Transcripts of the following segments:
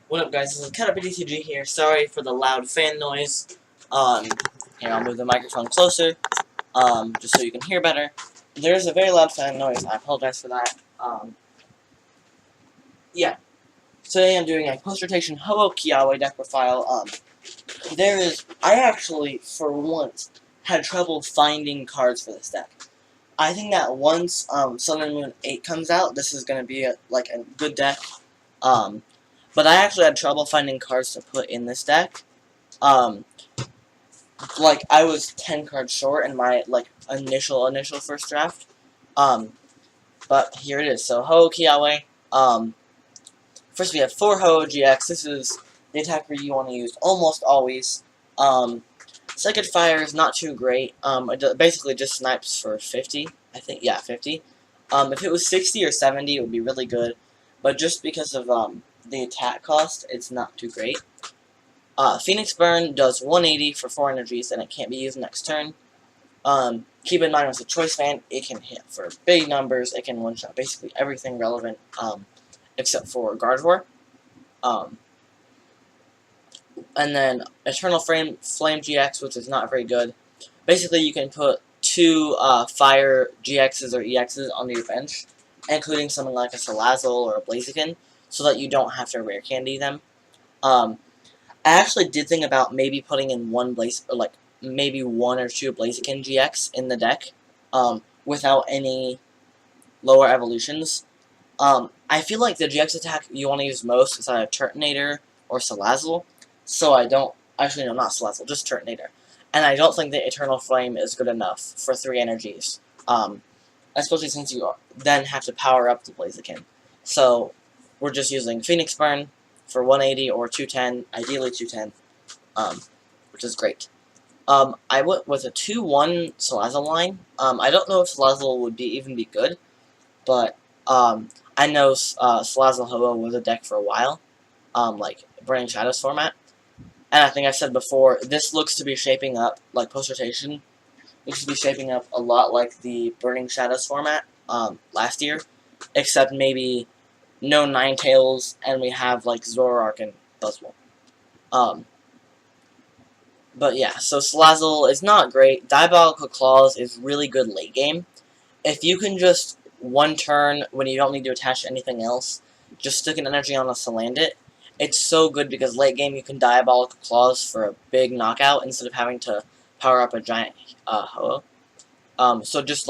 What up, guys? This is DCG here. Sorry for the loud fan noise. Here, I'll move the microphone closer, just so you can hear better. There is a very loud fan noise. I apologize for that. Yeah. Today I'm doing a post-rotation Ho-Oh Kiawe deck profile. I actually, for once, had trouble finding cards for this deck. I think that once, Sun and Moon 8 comes out, this is going to be, a good deck. But I actually had trouble finding cards to put in this deck. I was 10 cards short in my, initial first draft. But here it is. So, Ho-Oh Kiawe. First we have 4 Ho-Oh GX. This is the attacker you want to use almost always. Second Fire is not too great. It basically just snipes for 50, I think. Yeah, 50. If it was 60 or 70, it would be really good. But just because of, the attack cost, it's not too great. Phoenix Burn does 180 for 4 energies, and it can't be used next turn. Keep in mind with the Choice Band, it can hit for big numbers. It can one-shot basically everything relevant, except for Gardevoir. And then Eternal Flame GX, which is not very good. Basically, you can put 2 Fire GXs or EXs on your bench, including something like a Salazzle or a Blaziken, so that you don't have to rare candy them. I actually did think about maybe putting in maybe 1 or 2 Blaziken GX in the deck, without any lower evolutions. I feel like the GX attack you want to use most is either Turtonator or Salazzle, so I don't, actually no, not Salazzle, just Turtonator. And I don't think the Eternal Flame is good enough for 3 energies, especially since you then have to power up the Blaziken. So, we're just using Phoenix Burn for 180 or 210, ideally 210, which is great. I went with a 2-1 Salazzle line. I don't know if Salazzle would even be good, but I know Salazzle Ho-Oh was a deck for a while, Burning Shadows format. And I think I said before, this looks to be shaping up, like post-rotation, looks to be shaping up a lot like the Burning Shadows format last year, except maybe no Ninetales, and we have, Zoroark and Buzzwole. But yeah, so Salazzle is not great. Diabolical Claws is really good late game. If you can just one turn, when you don't need to attach anything else, just stick an energy on a Salandit, it's so good because late game you can Diabolical Claws for a big knockout instead of having to power up a giant Ho-Oh. So just,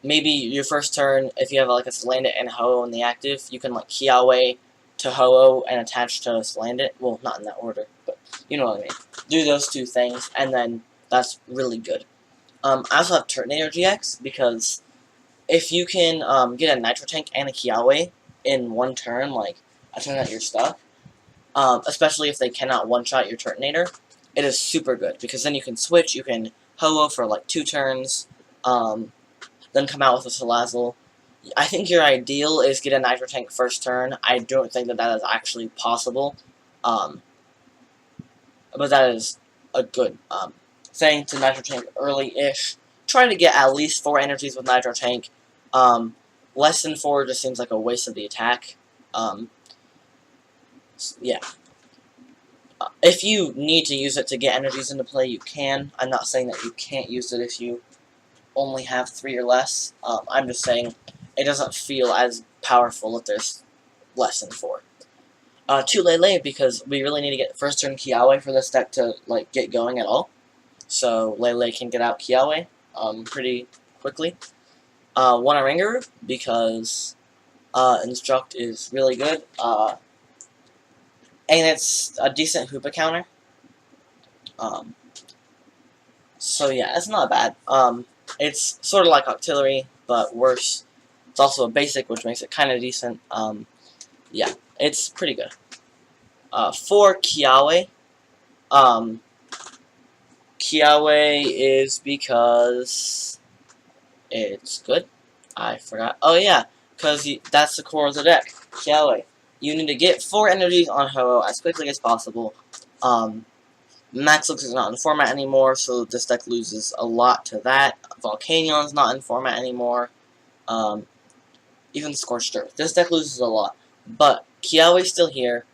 maybe your first turn, if you have, a Salandit and Ho-Oh in the active, you can, Kiawe to Ho-Oh and attach to Salandit. Well, not in that order, but you know what I mean. Do those 2 things, and then that's really good. I also have Turtonator GX, because if you can get a Nitro Tank and a Kiawe in 1 turn, a turn that you're stuck, especially if they cannot one-shot your Turtonator, it is super good, because then you can switch, you can Ho-Oh for 2 turns, then come out with a Salazzle. I think your ideal is get a Nitro Tank first turn. I don't think that is actually possible, but that is a good thing to Nitro Tank early-ish. Try to get at least 4 energies with Nitro Tank. Less than 4 just seems like a waste of the attack. Yeah. If you need to use it to get energies into play, you can. I'm not saying that you can't use it if you only have 3 or less. I'm just saying it doesn't feel as powerful if there's less than 4. 2 Lele, because we really need to get first turn Kiawe for this deck to get going at all. So Lele can get out Kiawe pretty quickly. 1 Oranguru, because Instruct is really good. And it's a decent Hoopa counter. So yeah, it's not bad. It's sort of like Octillery, but worse. It's also a basic, which makes it kind of decent. Yeah, it's pretty good. For Kiawe, Kiawe is because it's good. I forgot. Oh yeah, because that's the core of the deck. Kiawe. You need to get 4 energies on Ho-Oh as quickly as possible. Max Looks is not in the format anymore, so this deck loses a lot to that. Volcanion's not in format anymore. Even Scorched Earth. This deck loses a lot. But Kiawe's still here.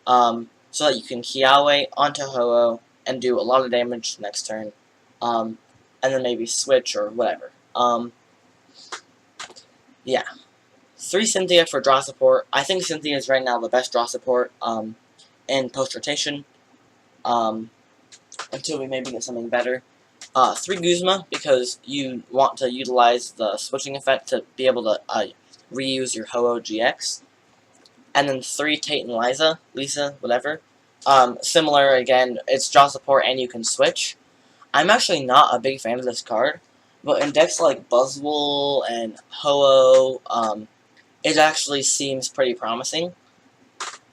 so that you can Kiawe onto Ho-Oh and do a lot of damage next turn, and then maybe switch or whatever. Yeah. 3 Cynthia for draw support. I think Cynthia is right now the best draw support in post-rotation, until we maybe get something better. 3 Guzma, because you want to utilize the switching effect to be able to reuse your Ho-Oh GX. And then 3 Tate and Liza, whatever. Similar, again, it's draw support and you can switch. I'm actually not a big fan of this card, but in decks like Buzzwole and Ho-Oh, it actually seems pretty promising.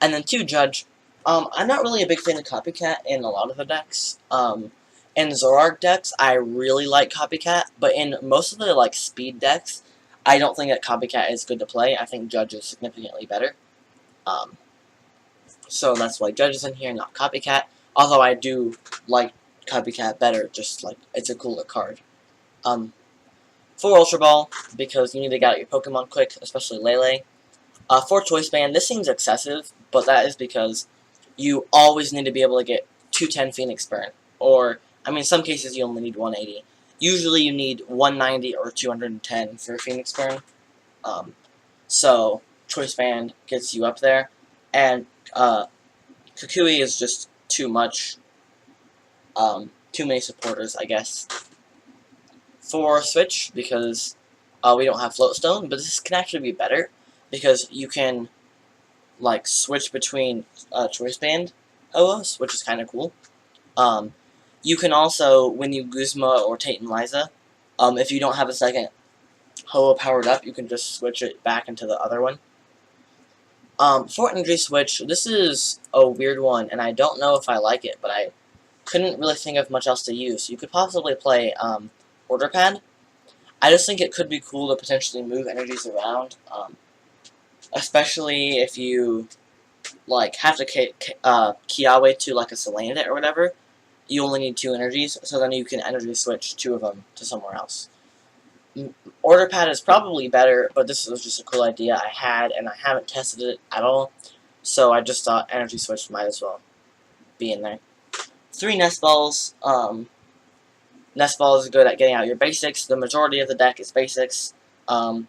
And then 2 Judge. I'm not really a big fan of Copycat in a lot of the decks. In Zoroark decks, I really like Copycat, but in most of the like speed decks, I don't think that Copycat is good to play. I think Judge is significantly better. So that's why Judge is in here, not Copycat. Although I do like Copycat better, just like it's a cooler card. 4 Ultra Ball, because you need to get out your Pokemon quick, especially Lele. 4 Choice Band, this seems excessive, but that is because you always need to be able to get 210 Phoenix Burn. Or, I mean, in some cases you only need 180. Usually you need 190 or 210 for Phoenix Burn. So, Choice Band gets you up there. And, Kukui is just too much. Too many supporters, I guess. 4 Switch, because we don't have Float Stone, but this can actually be better, because you can, like, switch between Choice Band Ho-Ohs, which is kind of cool. You can also, when you Guzma or Tate and Liza, if you don't have a second Ho-Oh powered up, you can just switch it back into the other one. 4 Energy Switch, this is a weird one, and I don't know if I like it, but I couldn't really think of much else to use. You could possibly play Order Pad. I just think it could be cool to potentially move energies around, especially if you like have to Kiawe to like a Salandit or whatever. You only need 2 energies, so then you can energy switch 2 of them to somewhere else. Order Pad is probably better, but this was just a cool idea I had, and I haven't tested it at all, so I just thought energy switch might as well be in there. 3 Nest Balls. Nest Ball is good at getting out your basics. The majority of the deck is basics. The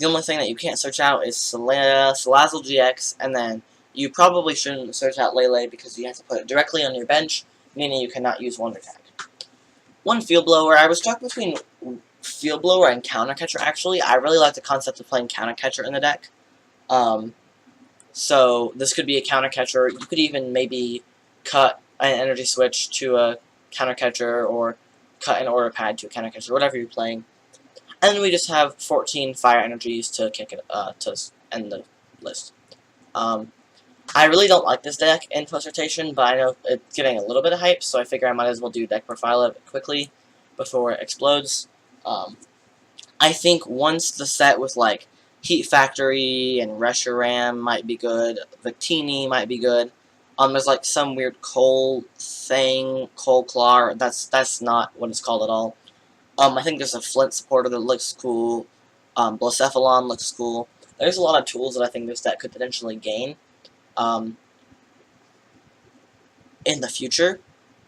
only thing that you can't search out is Salazzle GX, and then you probably shouldn't search out Lele because you have to put it directly on your bench, meaning you cannot use Wonder Tag. 1 Field Blower. I was stuck between Field Blower and Counter Catcher, actually. I really like the concept of playing Counter Catcher in the deck. So this could be a Counter Catcher. You could even maybe cut an energy switch to a Counter Catcher, or cut an Order Pad to a Counter Catcher, whatever you're playing. And then we just have 14 Fire Energies to kick it, to end the list. I really don't like this deck in post-rotation, but I know it's getting a little bit of hype, so I figure I might as well do deck profile of it quickly before it explodes. I think once the set with, like, Heat Factory and Reshiram might be good, Victini might be good. There's, like, some weird coal thing, Coal Claw, that's not what it's called at all. I think there's a Flint supporter that looks cool. Blacephalon looks cool. There's a lot of tools that I think this deck could potentially gain in the future,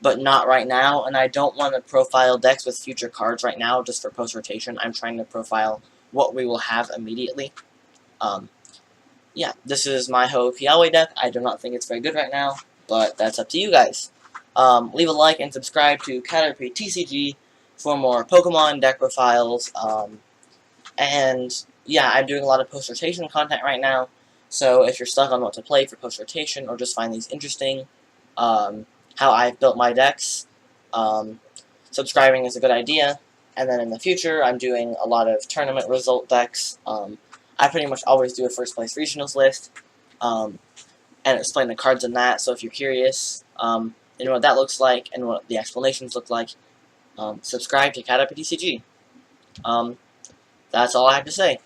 but not right now, and I don't want to profile decks with future cards right now just for post-rotation. I'm trying to profile what we will have immediately. Yeah, this is my Ho Kiawe deck. I do not think it's very good right now, but that's up to you guys. Leave a like and subscribe to Caterpie TCG for more Pokemon deck profiles, and yeah, I'm doing a lot of post-rotation content right now, so if you're stuck on what to play for post-rotation, or just find these interesting, how I've built my decks, subscribing is a good idea. And then in the future, I'm doing a lot of tournament result decks. I pretty much always do a first place regionals list, and explain the cards in that, so if you're curious, you know what that looks like, and what the explanations look like, subscribe to Caterpie TCG. That's all I have to say.